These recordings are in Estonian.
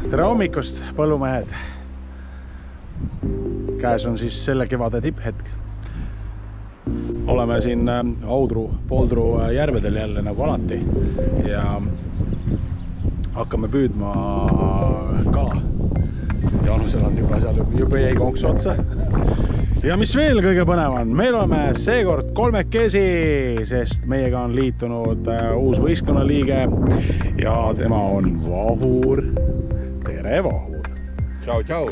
tere hommikust, põllumehed! Käes on siis selle kevade tipphetk. Oleme siin Audru, Poldru järvedel jälle nagu alati ja hakkame püüdma kala. Jaanusel on juba seal juba jäi konksu otsa. Ja mis veel kõige põnev on, meil oleme seekord kolmekesi, sest meiega on liitunud uus võistkonnaliige ja tema on Vahur. Tere, Vahur! Tšau, tšau!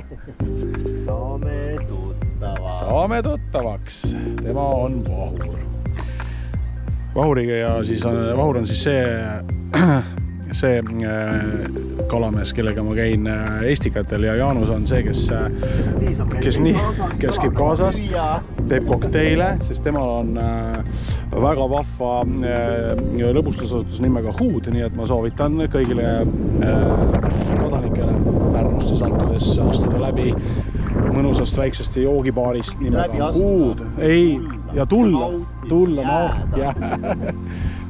Saame tuttavaks. Tema on Vahur. Vahuriga ja siis Vahur on siis see kalamees, kellega ma käin Estikatel ja Jaanus on see, kes käib kaasas, teeb kokteile, sest temal on väga vahva lõbustusasutus nimega Hood, nii et ma soovitan kõigile kodanikele Pärnusse sattudes astuda läbi mõnusast väiksest joogibaarist nimega Hood. Ei, ja tulla,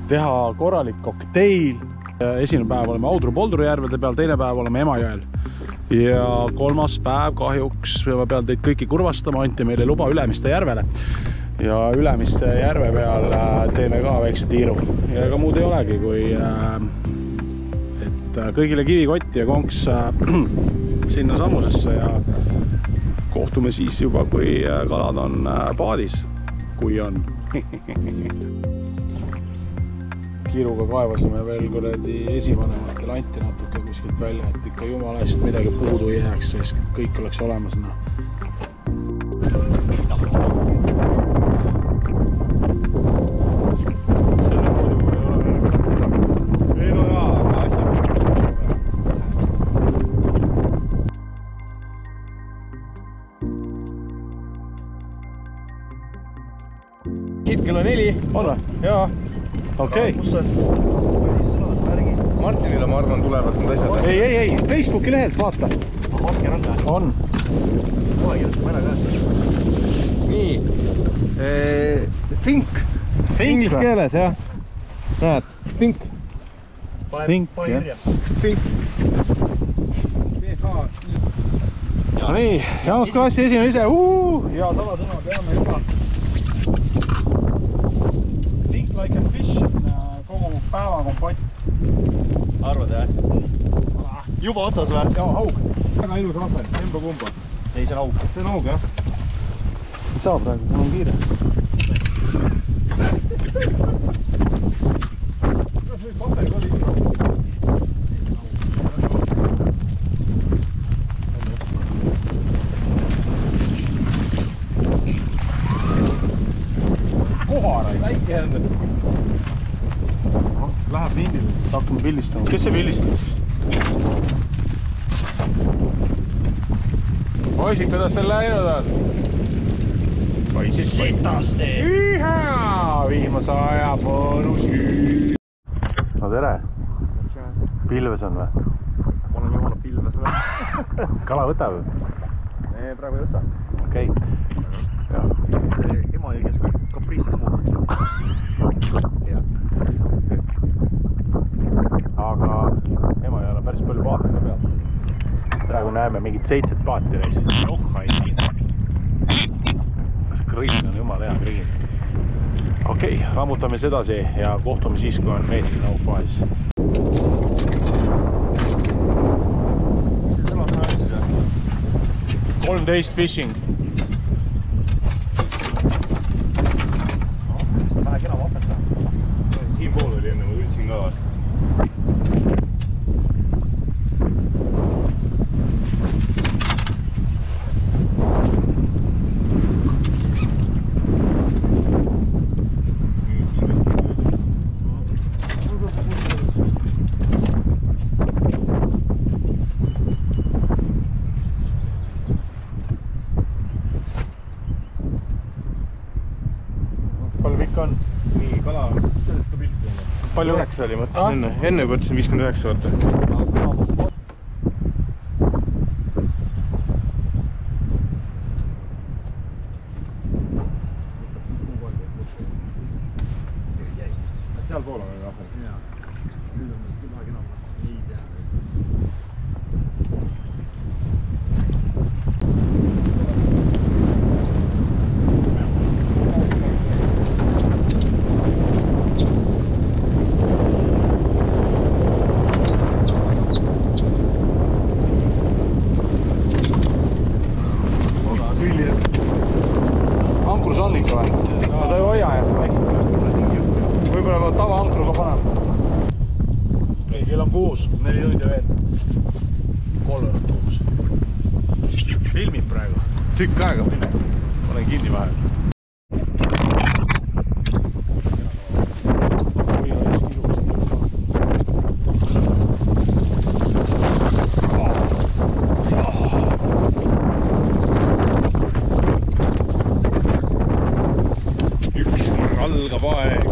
teha korralik kokteil. Esimene päev oleme Audru Poldru järvede peal, teine päev oleme Emajõel. Ja kolmas päev kahjuks peal teid kõiki kurvastama, anti meile luba Ülemiste järvele. Ja Ülemiste järve peal teeme ka väikse tiiru. Ja ega muud ei olegi, kui et kõigile kivikott ja konks sinna samusesse ja kohtume siis juba, kui kalad on paadis, kui on. Kiiruga kaevasime veel kuradi esivanematele anti natuke kuskilt välja, et ikka jumala eest midagi puudu ei jääks, sest kõik oleks olemas. Hetkel on 4. Olla? Jaa. Okei. Kus on? Martinile ma arvan tulevad need asjad. Ei, Facebooki lehelt vaata. Marker on või? On. Kohe kirjutab ära ka. Nii. Think. Inglis keeles, jah. Näed, think. Think, jah. Think. No nii, Jaanus Klassi esimene ise. Ja salasõna peame juba. Think like a fish on kogu päevakompott. Arvad, jah? Juba otsas või? Jaa, haug. Väga ilus rahvel, emba kumba. Ei, see on haug. See on haug, jah. Ei saa praegu, mul on kiire. Kas või paber oli? Läheb lindile, siis hakkame pildistama. Kes see pildistab? Poisid, kuidas teil läinud on? Poisid. Sitaste! Ihaa! Vihmasaja põõnus küü! No tere! Pilves on või? Ma olen jumala pilves või? Kala võtab või? Ei, praegu ei võta. Okei. Ema ei kes kõik kapriisis muuta. Aga ema ei ole päris palju paati ka pealt. Praegu näeme mingit 7 paati reis. Johha ei siin. See krõin on jumala hea krõin. Okei, rammutame edasi ja kohtume siis, kui on meetri nõuk paalis. Mis see sõlad on siis või? 13 fishing. Seda vähe kena vapeta. Siin pool oli enne, ma üldsin ka vastu. Palju pikk on? Nii, kala on sellest ka pilti. Palju? 9 oli, mõtlesin enne kui ütlesin 59 võtta. Sealpool on veel ahvel. Nüüd on midagi enam. Ei tea. on 6, 4 tundi veel. 3:06. Filmid praegu. Tükk aega mine. Olen kinni vahel. Ükskord algab aeg.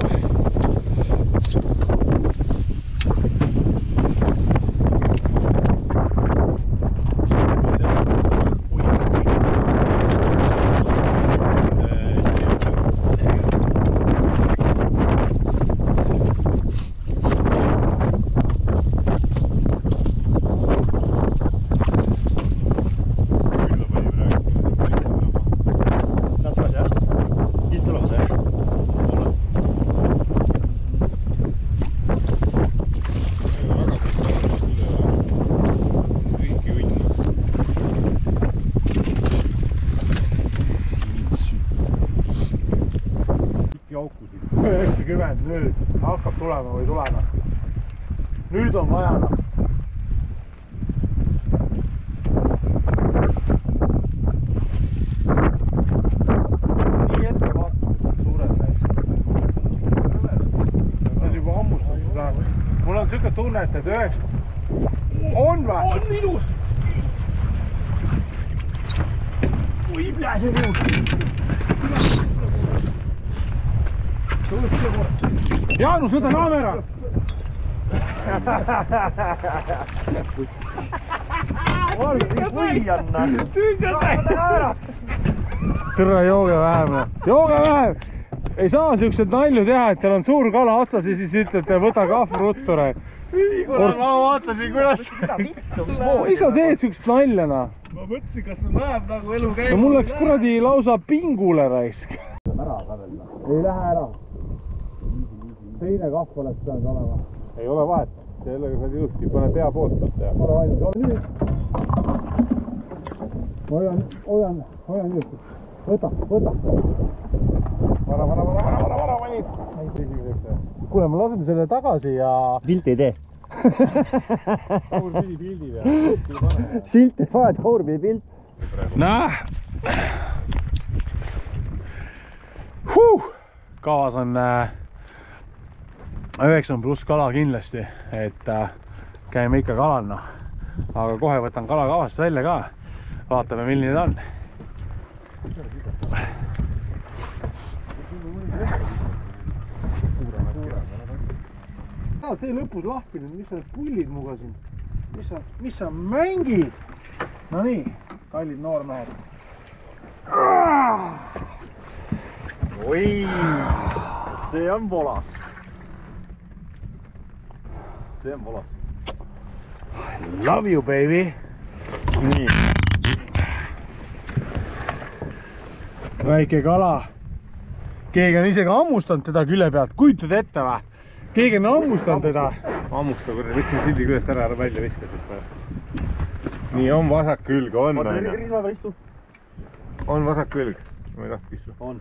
Nüüd hakkab tulema või tulema. Nüüd on vaja. Nii ette vaatame suured näis. Nad juba ammustasid seda. Mul on siuke tunne, et 9 on või? On minus! Oi, pläse minus! Jaanus, võta kaamera! Türa jooge vähem. Jooge vähem! Ei saa siuksed nalju teha, et teil on suur kala otsas ja siis ütlete, võta kahv ruttore. Kuule, ma vaatasin, kuidas... Mis sa teed siukest naljana? Ma mõtlesin, kas sul läheb nagu elu käima. No mul läks kuradi lausa pingule raisk. Ei lähe ära. Teine kahv oleks pidanud olema. Ei ole vahet. Sellega saad juhti, pane pea poolt teha. Ole valmis, ole nüüd. Hoian juhti. Võta. Vara, manid. Kuule, ma lasen selle tagasi ja... Pilt ei tee. Kaur pidi pildi peal. Silt ei vahet, Kaur pidi pilt. Näh! Kavas on 9+ kala kindlasti, et käime ikka kalanna. Aga kohe võtan kala kavast välja ka. Vaatame, milline ta on. Tee lõpus lahti nüüd, mis sa need pullid muga siin? Mis sa mängid? No nii, kallid noormehed. Oi, see on volas. Love you, baby. Nii. Väike kala. Keegi on isegi ammustanud teda küle pealt. Kujutad ette või? Keegi on ammustanud teda. Ammusta, kuradi, võtsin sildi küljest ära välja viskasid. Nii, on vasak külg, on. Riisma peal istu. On vasak külg. Ma ei tahtki istu. On.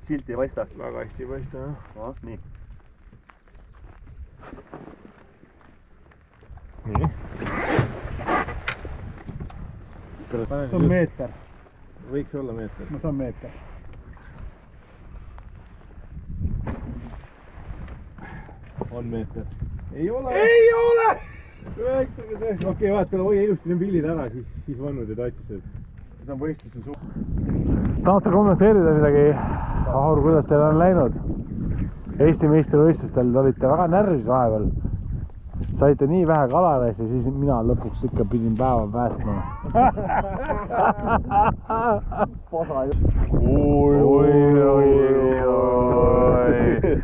Silti ei paista. Väga hästi ei paista, jah. Nii. Nii. See on meeter. Võiks olla meeter. No see on meeter. On meeter. Ei ole! Okei, vaata, hoia ilusti need pillid ära, siis vannud ja tatised. See on võistluse suur. Tahate kommenteerida midagi? Ahur, kuidas teil on läinud? Eesti meistrivõistlustel te olite väga närvis vahepeal. Saite nii vähe kalareis ja siis mina lõpuks ikka pidin päeva päästma. Oi.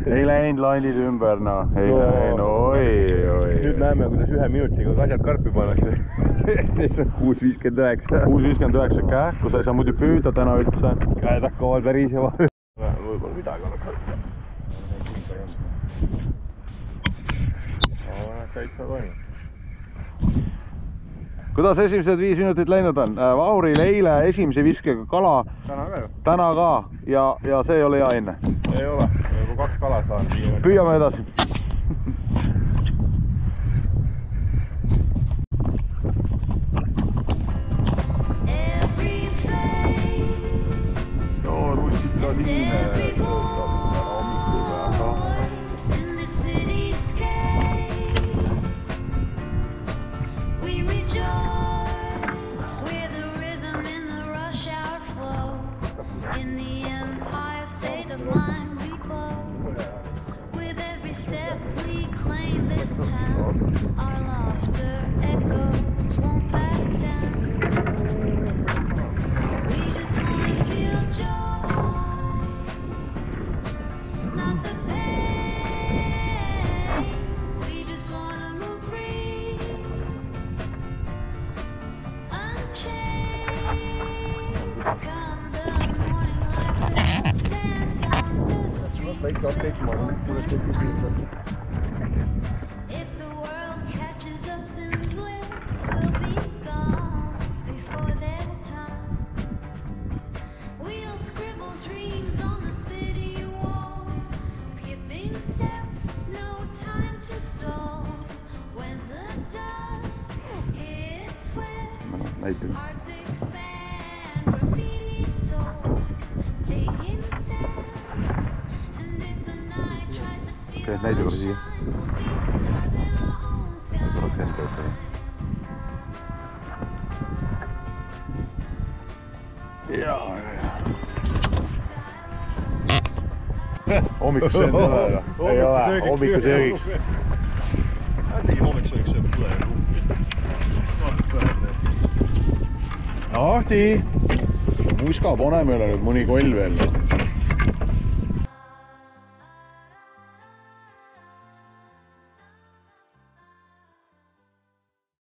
Ei läinud landid ümber, noh. Ei läinud, oi. Nüüd näeme, kuidas 1 minutiga asjad karpi pannakse. 6.59. 6.59 käh, kui sa ei saa muidu püüda täna üldse. Käed hakkavad värisema. Võib-olla midagi oleks võtta. Täitsa toimub. Kuidas esimesed 5 minutit läinud on? Vauril eile esimese viskega kala. Täna ka ju. Täna ka ja see ei ole hea enne. Ei ole. 2 kala saan. Püüame edasi. In the empire state of mind we glow. With every step we claim this town. Our laughter echoes, won't back down. We just wanna feel joy, not the pain. We just wanna move free, unchained. If the world catches us in bliss, we'll be gone before their time. We'll scribble dreams on the city walls, skipping steps, no time to stall. When the dust hits swift, hearts expand, graffiti souls, taking steps. Okei, näide korda siia. Hommikusöönd ei ole. Ei ole, hommikusöögiks. Äkki hommikusöögiks sööb pule ja Ahti! Muska, pane meile nüüd mõni koll veel.